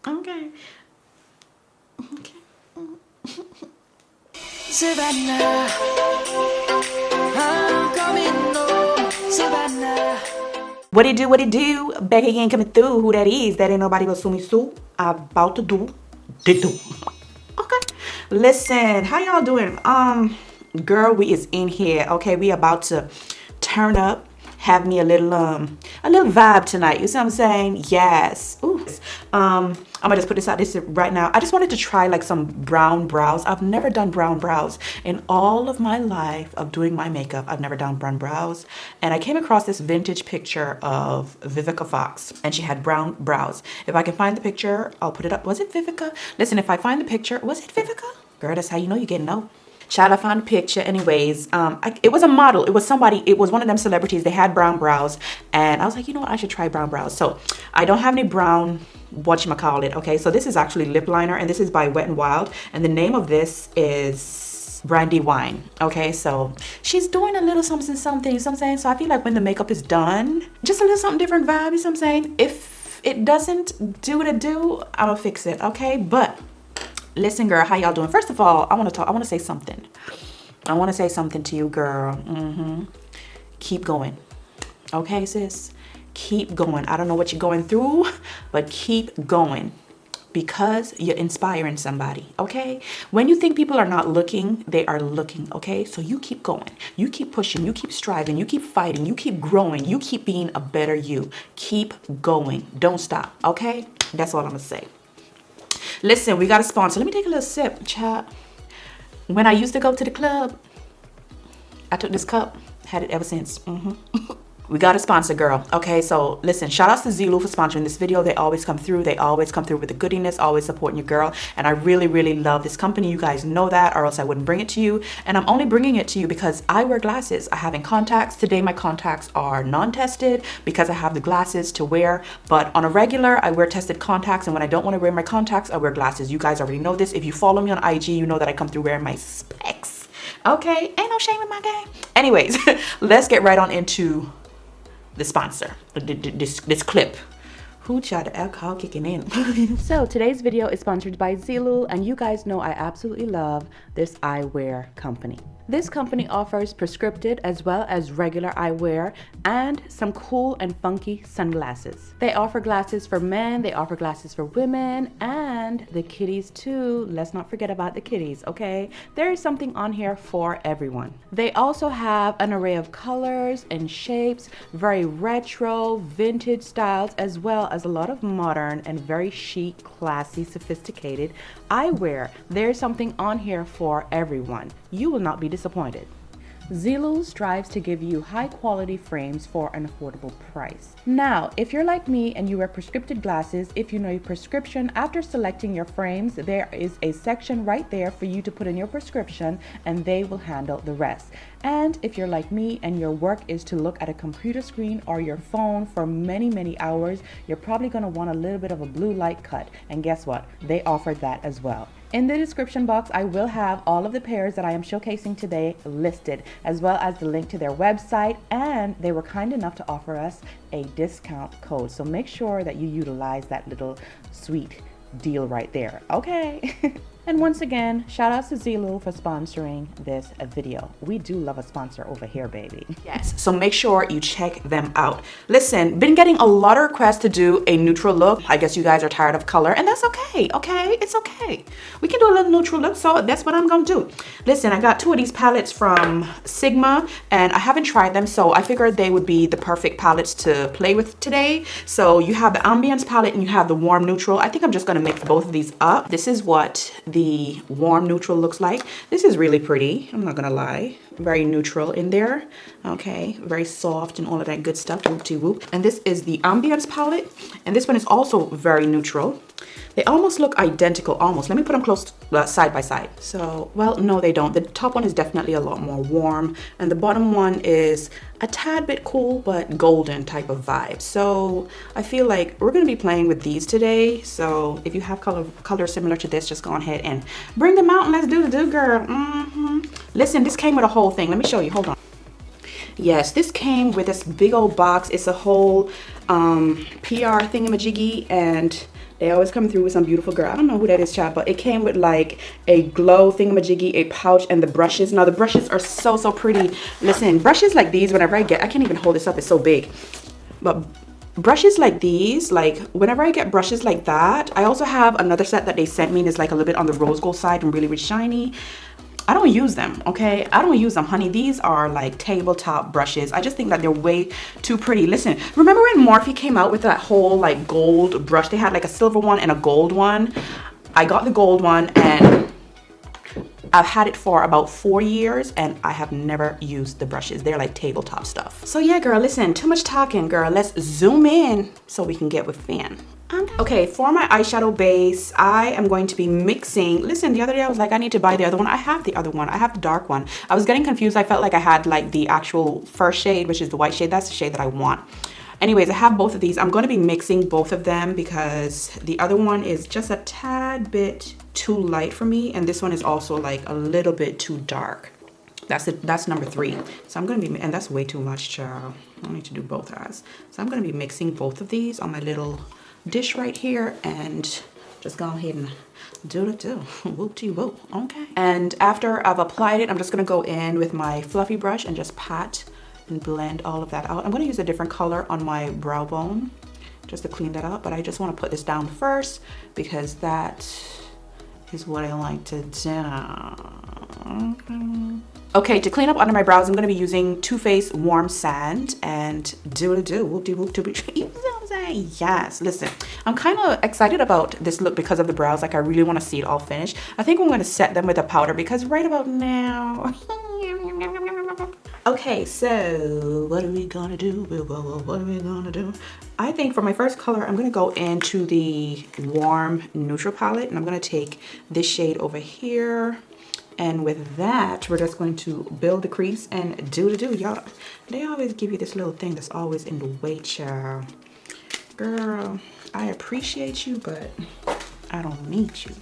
Okay. Okay. Savannah, I'm coming home. Savannah. What it do? What it do? Back again, coming through. Who that is? That ain't nobody but Sumi Sue. About to do. Did do. Okay. Listen, how y'all doing? Girl, we is in here. Okay, we about to turn up. Have me a little vibe tonight. You see what I'm saying? Yes. Ooh. I'm gonna just put this out this right now. I just wanted to try like some brown brows. I've never done brown brows in all of my life of doing my makeup. I've never done brown brows, and I came across this vintage picture of Vivica Fox, and she had brown brows. If I can find the picture, I'll put it up. Was it Vivica? Listen, if I find the picture, was it Vivica? Girl, that's how you know you're getting old. Child, I found a picture. Anyways, it was a model. It was somebody. It was one of them celebrities. They had brown brows, and I was like, you know what? I should try brown brows. So I don't have any brown. Whatchamacallit. Okay, so this is actually lip liner, and this is by Wet n Wild, and the name of this is Brandy Wine. Okay, so she's doing a little something, you know what I'm saying? So I feel like when the makeup is done, just a little something different vibe, you know what I'm saying? If it doesn't do what it do, I'm gonna fix it. Okay, but listen, girl, how y'all doing? First of all, I want to say something. I want to say something to you, girl. Keep going. Okay, sis? Keep going. I don't know what you're going through, but keep going because you're inspiring somebody. Okay? When you think people are not looking, they are looking. Okay? So you keep going. You keep pushing. You keep striving. You keep fighting. You keep growing. You keep being a better you. Keep going. Don't stop. Okay? That's all I'm going to say. Listen, we got a sponsor. Let me take a little sip, chat. When I used to go to the club, I took this cup, had it ever since. We got a sponsor, girl. Okay, so listen, shout outs to Zulu for sponsoring this video. They always come through. They always come through with the goodiness, always supporting your girl. And I really, really love this company. You guys know that, or else I wouldn't bring it to you. And I'm only bringing it to you because I wear glasses. I have in contacts. Today, my contacts are non-tested because I have the glasses to wear. But on a regular, I wear tested contacts. And when I don't want to wear my contacts, I wear glasses. You guys already know this. If you follow me on IG, you know that I come through wearing my specs. Okay, ain't no shame in my game. Anyways, let's get right on into the sponsor, this clip. Who tried the alcohol kicking in? So today's video is sponsored by Zilul, and you guys know I absolutely love this eyewear company. This company offers prescripted as well as regular eyewear and some cool and funky sunglasses. They offer glasses for men, they offer glasses for women, and the kiddies too. Let's not forget about the kiddies, okay? There is something on here for everyone. They also have an array of colors and shapes, very retro, vintage styles, as well as a lot of modern and very chic, classy, sophisticated eyewear. There's something on here for everyone. You will not be disappointed. Zilul strives to give you high quality frames for an affordable price. Now, if you're like me and you wear prescripted glasses, if you know your prescription, after selecting your frames, there is a section right there for you to put in your prescription and they will handle the rest. And if you're like me and your work is to look at a computer screen or your phone for many, many hours, you're probably going to want a little bit of a blue light cut. And guess what? They offer that as well. In the description box, I will have all of the pairs that I am showcasing today listed, as well as the link to their website, and they were kind enough to offer us a discount code. So make sure that you utilize that little sweet deal right there, okay? And once again, shout out to Zilul for sponsoring this video. We do love a sponsor over here, baby. Yes, so make sure you check them out. Listen, been getting a lot of requests to do a neutral look. I guess you guys are tired of color, and that's okay, okay? It's okay. We can do a little neutral look, so that's what I'm gonna do. Listen, I got two of these palettes from Sigma, and I haven't tried them, so I figured they would be the perfect palettes to play with today. So you have the Ambience palette and you have the Warm Neutral. I think I'm just gonna mix both of these up. This is what the Warm Neutral looks like. This is really pretty, I'm not gonna lie. Very neutral in there, okay? Very soft and all of that good stuff, whoop-de-whoop. And this is the Ambience palette, and this one is also very neutral. They almost look identical, almost. Let me put them close side by side. So, well, no, they don't. The top one is definitely a lot more warm, and the bottom one is a tad bit cool, but golden type of vibe. So I feel like we're gonna be playing with these today. So if you have color similar to this, just go ahead and bring them out and let's do the do, girl. Listen, this came with a whole thing. Let me show you, hold on. Yes, this came with this big old box. It's a whole PR thingamajiggy, and They always come through with some beautiful girl. I don't know who that is, child, but it came with like a glow thingamajiggy, a pouch, and the brushes. Now the brushes are so, so pretty. Listen, brushes like these, whenever I can't even hold this up, it's so big. But brushes like these, like whenever I get brushes like that, I also have another set that they sent me and it's like a little bit on the rose gold side and really, really shiny. I don't use them, okay? I don't use them, honey. These are like tabletop brushes. I just think that they're way too pretty. Listen, remember when Morphe came out with that whole like gold brush? They had like a silver one and a gold one. I got the gold one and I've had it for about 4 years and I have never used the brushes. They're like tabletop stuff. So yeah, girl, listen, too much talking, girl. Let's zoom in so we can get with Fan. Okay, for my eyeshadow base, I am going to be mixing. Listen, the other day I was like, I need to buy the other one. I have the other one. I have the dark one. I was getting confused. I felt like I had like the actual first shade, which is the white shade. That's the shade that I want. Anyways, I have both of these. I'm going to be mixing both of them because the other one is just a tad bit too light for me. And this one is also like a little bit too dark. That's it. That's number 3. So I'm going to be, and that's way too much, child. I need to do both eyes. So I'm going to be mixing both of these on my little dish right here and just go ahead and do the do. Whoop-de-whoop. Okay. And after I've applied it, I'm just going to go in with my fluffy brush and just pat and blend all of that out. I'm going to use a different color on my brow bone just to clean that up, but I just want to put this down first because that is what I like to do. Okay, to clean up under my brows, I'm going to be using Too Faced Warm Sand and do-a-do, whoop-de-whoop-de-whoop. You know what I'm saying? Yes, listen, I'm kind of excited about this look because of the brows. Like, I really want to see it all finished. I think I'm going to set them with a powder because right about now... Okay, so what are we gonna do? What are we gonna do? I think for my first color, I'm gonna go into the warm neutral palette and I'm gonna take this shade over here. And with that, we're just going to build the crease and do the do. Y'all, they always give you this little thing that's always in the way, child. Girl, I appreciate you, but I don't need you.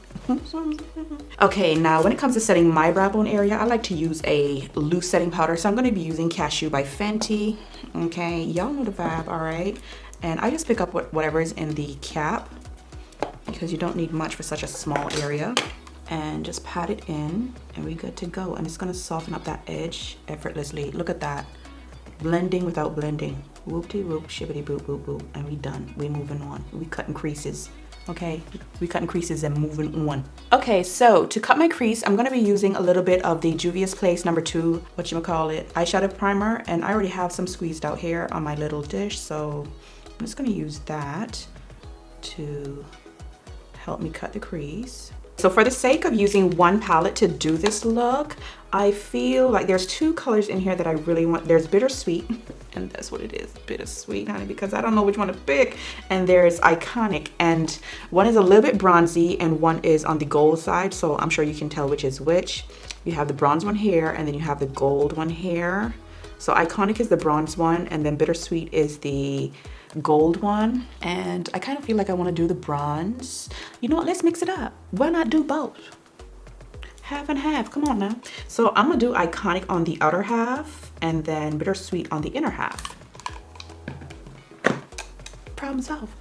Okay, now when it comes to setting my brow bone area, I like to use a loose setting powder. So I'm going to be using Cashew by Fenty. Okay, y'all know the vibe, all right? And I just pick up whatever is in the cap because you don't need much for such a small area. And just pat it in and we're good to go. And it's going to soften up that edge effortlessly. Look at that. Blending without blending. Whoop-de-whoop, shibbity-boop-boop-boop. And we done. We moving on. We cutting creases. Okay, we cutting creases and moving on. Okay, so to cut my crease, I'm gonna be using a little bit of the Juvia's Place number 2, eyeshadow primer, and I already have some squeezed out here on my little dish, so I'm just gonna use that to help me cut the crease. So for the sake of using one palette to do this look, I feel like there's 2 colors in here that I really want. There's Bittersweet, and that's what it is, Bittersweet, honey, because I don't know which one to pick. And there's Iconic, and one is a little bit bronzy and one is on the gold side, so I'm sure you can tell which is which. You have the bronze one here, and then you have the gold one here. So Iconic is the bronze one, and then Bittersweet is the gold one. And I kind of feel like I want to do the bronze. You know what, let's mix it up. Why not do both? Half and half, come on now. So I'm gonna do Iconic on the outer half and then Bittersweet on the inner half. Problem solved.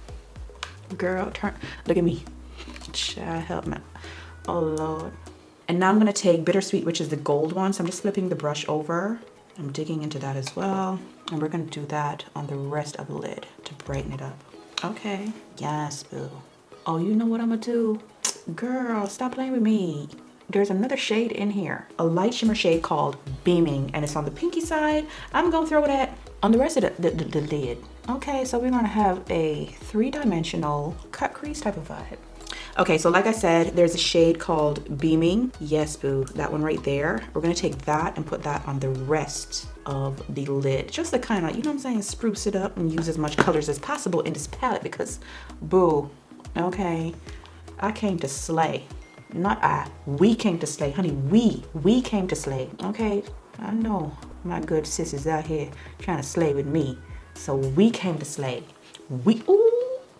Girl, turn, look at me. Child, help me. Oh Lord. And now I'm gonna take Bittersweet, which is the gold one. So I'm just flipping the brush over. I'm digging into that as well. And we're gonna do that on the rest of the lid to brighten it up. Okay, yes, boo. Oh, you know what I'm gonna do? Girl, stop playing with me. There's another shade in here, a light shimmer shade called Beaming, and it's on the pinky side. I'm gonna throw that on the rest of the lid. Okay, so we're gonna have a 3-dimensional cut crease type of vibe. Okay, so like I said, there's a shade called Beaming. Yes, boo, that one right there. We're gonna take that and put that on the rest of the lid, just to kind of, you know what I'm saying, spruce it up and use as much colors as possible in this palette because, boo, okay, I came to slay. Not I, we came to slay, honey, we came to slay, okay? I know my good sisters out here trying to slay with me, so we came to slay. Ooh.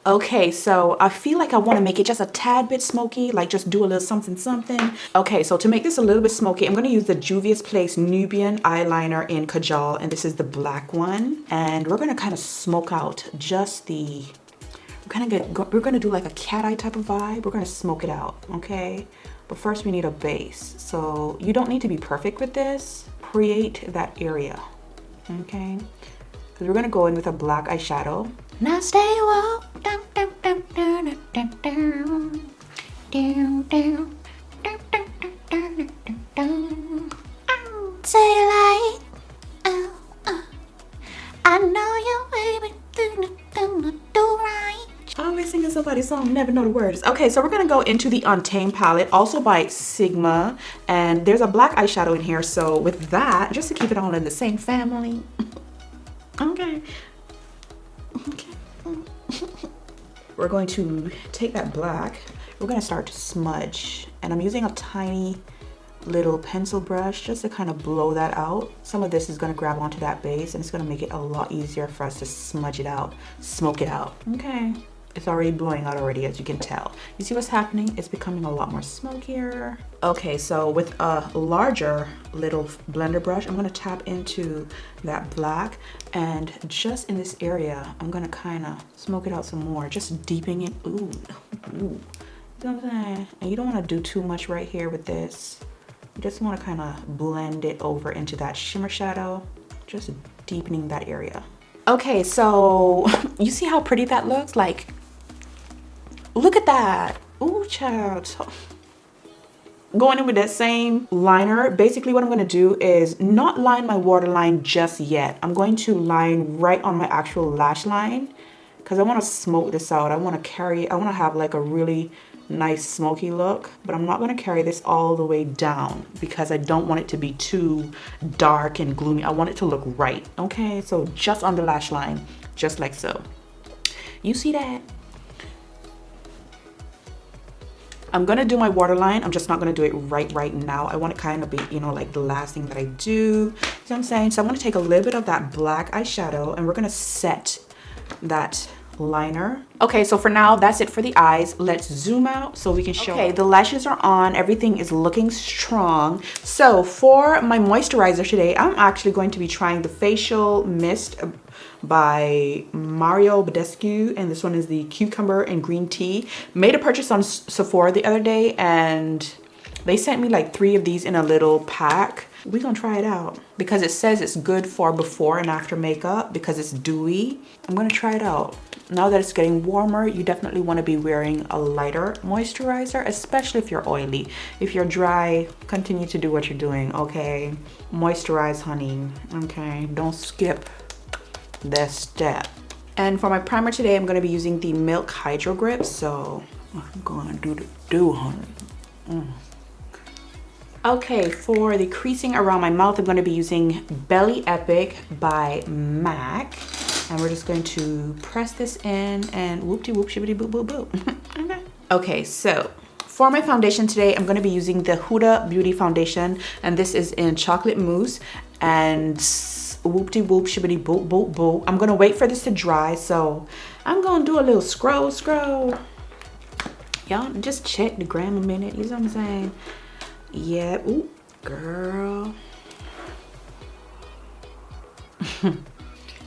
Okay, so I feel like I want to make it just a tad bit smoky, like just do a little something something. Okay, so to make this a little bit smoky, I'm going to use the Juvia's Place Nubian eyeliner in Kajal, and this is the black one, and we're going to kind of smoke out just the we're gonna do like a cat eye type of vibe. We're gonna smoke it out, okay? But first we need a base. So you don't need to be perfect with this. Create that area, okay? Because we're gonna go in with a black eyeshadow. Now stay woke. Down, down, down, down, down, down, down, down, down, down, down, down, down. Say like, I know you baby do right. Always singing somebody's song, never know the words. Okay, so we're gonna go into the Untamed palette, also by Sigma, and there's a black eyeshadow in here. So with that, just to keep it all in the same family. Okay. We're going to take that black. We're gonna start to smudge, and I'm using a tiny little pencil brush just to kind of blow that out. Some of this is going to grab onto that base, and it's going to make it a lot easier for us to smudge it out, smoke it out. Okay, it's already blowing out already, as you can tell. You see what's happening? It's becoming a lot more smokier. Okay, so with a larger little blender brush, I'm going to tap into that black, and just in this area I'm going to kind of smoke it out some more, just deepening it. Ooh. You know what I'm saying? And you don't want to do too much right here with this. You just want to kind of blend it over into that shimmer shadow, just deepening that area. Okay, so you see how pretty that looks? Like, look at that. Ooh, child. Going in with that same liner, basically what I'm going to do is not line my waterline just yet. I'm going to line right on my actual lash line because I want to smoke this out. I want to have like a really nice smoky look, but I'm not going to carry this all the way down because I don't want it to be too dark and gloomy. I want it to look right. Okay, so just on the lash line, just like so. You see that? I'm gonna do my waterline. I'm just not gonna do it right now. I want it kind of be, you know, like the last thing that I do. You know what I'm saying? So I'm gonna take a little bit of that black eyeshadow and we're gonna set that liner. Okay, so for now, that's it for the eyes. Let's zoom out so we can show. Okay, the lashes are on. Everything is looking strong. So for my moisturizer today, I'm actually going to be trying the Facial Mist by Mario Badescu, and this one is the cucumber and green tea. Made a purchase on Sephora the other day, and they sent me like 3 of these in a little pack. We're gonna try it out because it says it's good for before and after makeup because it's dewy. I'm gonna try it out. Now that it's getting warmer, you definitely want to be wearing a lighter moisturizer, especially if you're oily. If you're dry, continue to do what you're doing, okay? Moisturize, honey, okay? Don't skip that step. And for my primer today, I'm gonna be using the Milk Hydro Grip, so I'm gonna do honey. Okay, for the creasing around my mouth, I'm going to be using Belly Epic by MAC. And we're just going to press this in and whoop-de-whoop, shibbity-boop-boop-boop. Okay, so for my foundation today, I'm going to be using the Huda Beauty Foundation. And this is in Chocolate Mousse. And whoop-de-whoop, shibbity-boop-boop-boop. I'm going to wait for this to dry, so I'm going to do a little scroll. Y'all just check the gram a minute, you know what I'm saying? Yeah, ooh, girl.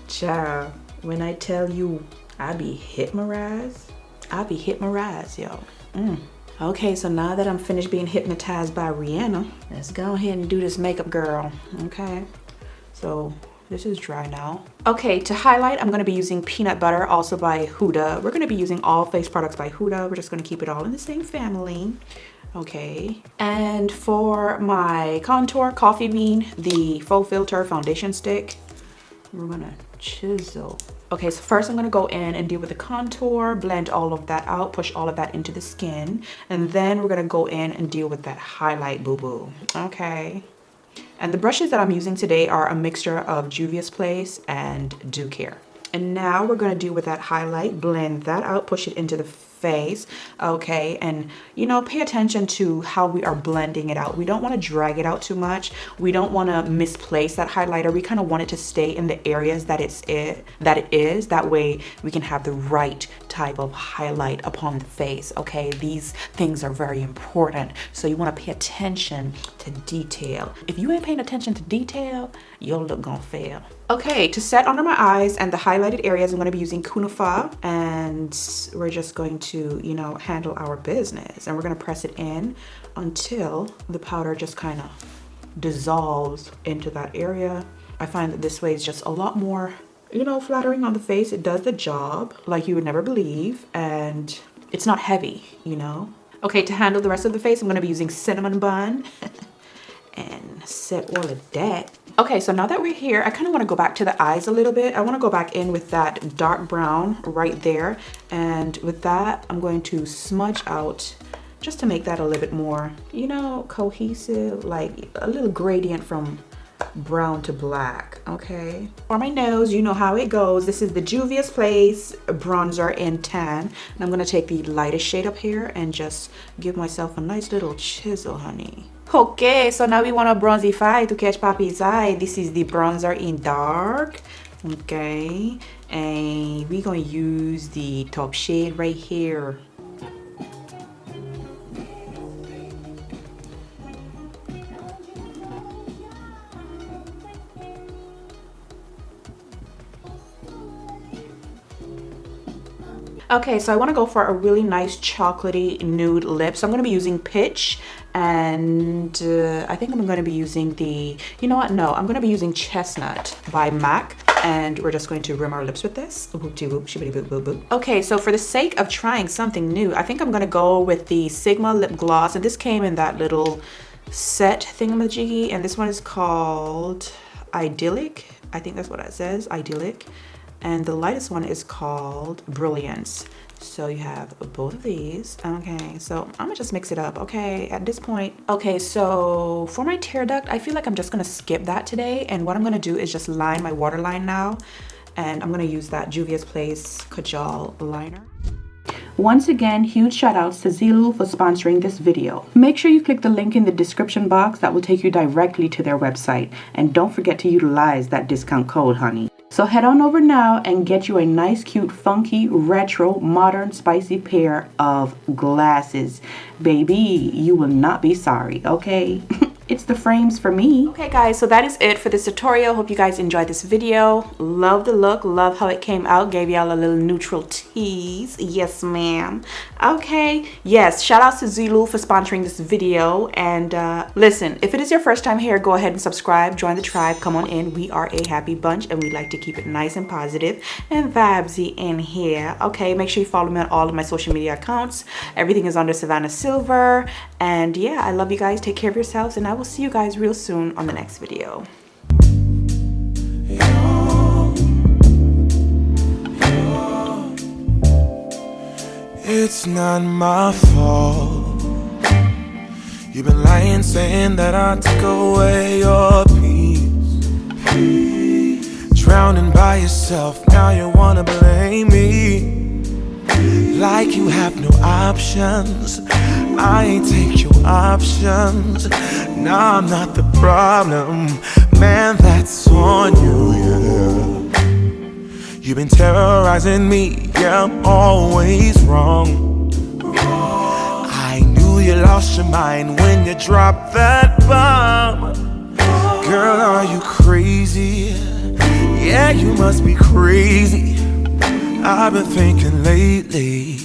Child, when I tell you I be hypnotized, yo. Okay, so now that I'm finished being hypnotized by Rihanna, let's go ahead and do this makeup, girl. Okay, so this is dry now. Okay, to highlight, I'm gonna be using Peanut Butter, also by Huda. We're gonna be using all face products by Huda. We're just gonna keep it all in the same family. Okay, and for my contour, Coffee Bean, the Faux Filter foundation stick, we're gonna chisel. Okay, so first I'm gonna go in and deal with the contour, blend all of that out, push all of that into the skin, and then we're gonna go in and deal with that highlight, boo-boo. Okay, and the brushes that I'm using today are a mixture of Juvia's Place and Do Care. And now we're gonna deal with that highlight, blend that out, push it into the face, okay? And, you know, pay attention to how we are blending it out. We don't want to drag it out too much. We don't want to misplace that highlighter. We kind of want it to stay in the areas that it is. That way we can have the right type of highlight upon the face, okay? These things are very important. So you want to pay attention to detail. If you ain't paying attention to detail, your look gonna fail. Okay, to set under my eyes and the highlighted areas, I'm going to be using Kunafa, and we're just going to, you know, handle our business, and we're going to press it in until the powder just kind of dissolves into that area. I find that this way is just a lot more, you know, flattering on the face. It does the job like you would never believe, and it's not heavy, you know. Okay, to handle the rest of the face, I'm going to be using Cinnamon Bun and set all of that. Okay, so now that we're here, I kind of want to go back to the eyes a little bit. I want to go back in with that dark brown right there. And with that, I'm going to smudge out just to make that a little bit more, you know, cohesive, like a little gradient from brown to black, okay? For my nose, you know how it goes. This is the Juvia's Place bronzer in tan. And I'm going to take the lightest shade up here and just give myself a nice little chisel, honey. Okay, so now we want to bronzify to catch Papi's eye. This is the bronzer in dark, okay? And we're going to use the top shade right here. Okay, so I want to go for a really nice chocolatey nude lip. So I'm going to be using Pitch, and I think I'm going to be using the, you know what? No, I'm going to be using Chestnut by MAC, and we're just going to rim our lips with this. Okay, so for the sake of trying something new, I think I'm going to go with the Sigma lip gloss, and this came in that little set thingamajiggy, and this one is called Idyllic. I think that's what it says, Idyllic. And the lightest one is called Brilliance. So you have both of these. Okay, so I'm gonna just mix it up, okay, at this point. Okay, so for my tear duct, I feel like I'm just gonna skip that today. And what I'm gonna do is just line my waterline now. And I'm gonna use that Juvia's Place Kajal liner. Once again, huge shout outs to Zilu for sponsoring this video. Make sure you click the link in the description box that will take you directly to their website. And don't forget to utilize that discount code, honey. So head on over now and get you a nice, cute, funky, retro, modern, spicy pair of glasses. Baby, you will not be sorry, okay? It's the frames for me. Okay guys, so that is it for this tutorial. Hope you guys enjoyed this video. Love the look, love how it came out. Gave y'all a little neutral tease. Yes ma'am. Okay, yes, shout out to Zulu for sponsoring this video. And listen, if it is your first time here, go ahead and subscribe, join the tribe, come on in. We are a happy bunch and we like to keep it nice and positive and vibesy in here. Okay, make sure you follow me on all of my social media accounts. Everything is under Savannah Sylver. And yeah, I love you guys. Take care of yourselves, and I will see you guys real soon on the next video. It's not my fault. You've been lying, saying that I took away your peace. Drowning by yourself, now you wanna blame me. Like you have no options. I ain't take your options. Nah, I'm not the problem. Man, that's on you, yeah. You've been terrorizing me, yeah, I'm always wrong. I knew you lost your mind when you dropped that bomb. Girl, are you crazy? Yeah, you must be crazy. I've been thinking lately,